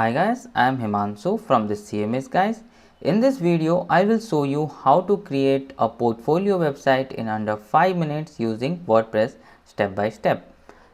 Hi guys, I am Himanshu from the CMS guys. In this video, I will show you how to create a portfolio website in under 5 minutes using WordPress step by step.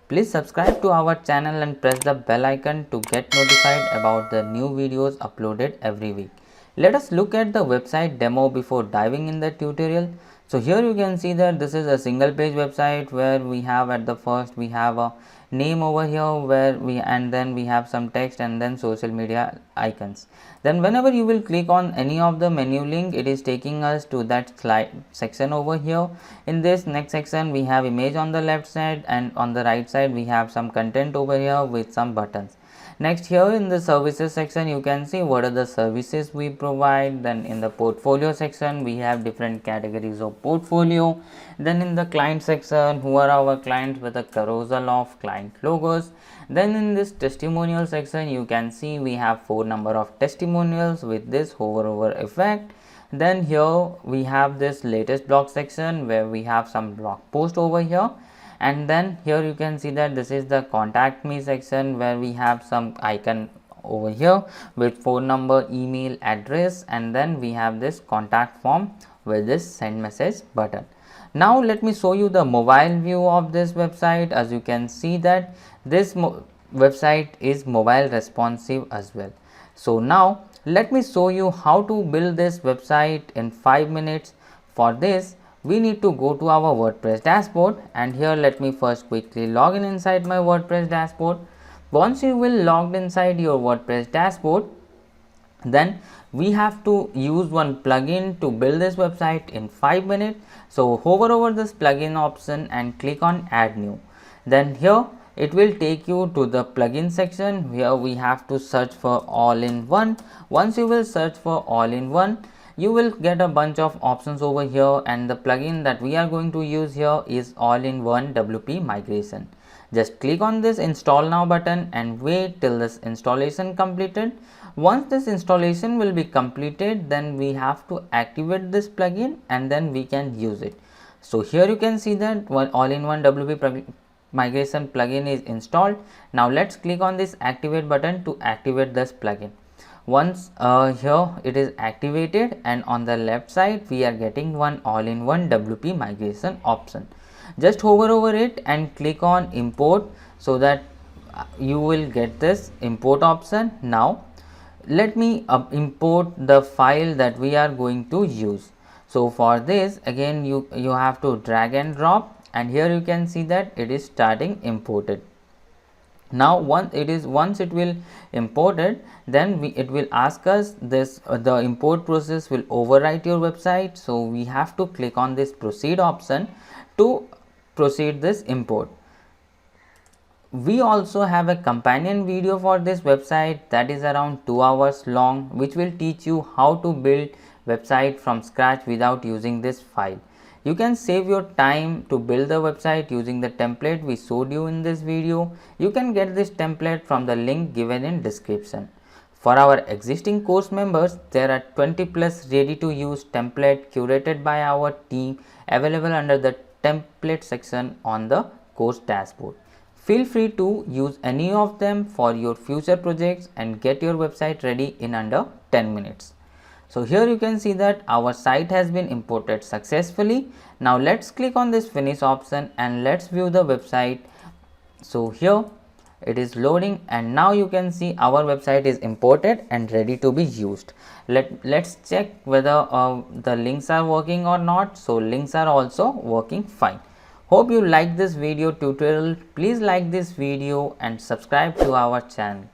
Please subscribe to our channel and press the bell icon to get notified about the new videos uploaded every week. Let us look at the website demo before diving in the tutorial. So here you can see that this is a single page website where we have at the first we have a name over here where then we have some text and then social media icons. Then whenever you will click on any of the menu link, it is taking us to that slide section over here. In this next section we have image on the left side and on the right side we have some content over here with some buttons. Next, here in the services section you can see what are the services we provide. Then in the portfolio section we have different categories of portfolio. Then in the client section, who are our clients with a carousel of client logos. Then in this testimonial section you can see we have 4 number of testimonials with this hover over effect. Then here we have this latest blog section where we have some blog post over here. And then here you can see that this is the contact me section where we have some icon over here with phone number, email, address, and then we have this contact form with this send message button. Now let me show you the mobile view of this website. As you can see that this website is mobile responsive as well. So now let me show you how to build this website in 5 minutes. For this we need to go to our WordPress dashboard, and here let me first quickly log in inside my WordPress dashboard. Once you will logged inside your WordPress dashboard, then we have to use one plugin to build this website in 5 minutes. So hover over this plugin option and click on add new. Then here it will take you to the plugin section where we have to search for all-in-one. Once you will search for all-in-one, you will get a bunch of options over here, and the plugin that we are going to use here is all-in-one WP migration. Just click on this install now button and wait till this installation completed. Once this installation will be completed, then we have to activate this plugin and then we can use it. So here you can see that all-in-one WP migration plugin is installed. Now let's click on this activate button to activate this plugin. Once here it is activated, and on the left side we are getting one all-in-one WP migration option. Just hover over it and click on import so that you will get this import option. Now let me import the file that we are going to use. So for this again you have to drag and drop, and here you can see that it is starting imported. Now once it will imported, then it will ask us this the import process will overwrite your website. So we have to click on this proceed option to proceed this import. We also have a companion video for this website that is around 2 hours long, which will teach you how to build website from scratch without using this file. You can save your time to build the website using the template we showed you in this video. You can get this template from the link given in description. For our existing course members, there are 20 plus ready to use template curated by our team available under the template section on the course dashboard. Feel free to use any of them for your future projects and get your website ready in under 10 minutes. So here you can see that our site has been imported successfully. Now let's click on this finish option and let's view the website. So here it is loading, and now you can see our website is imported and ready to be used. Let's check whether the links are working or not. So links are also working fine. Hope you like this video tutorial. Please like this video and subscribe to our channel.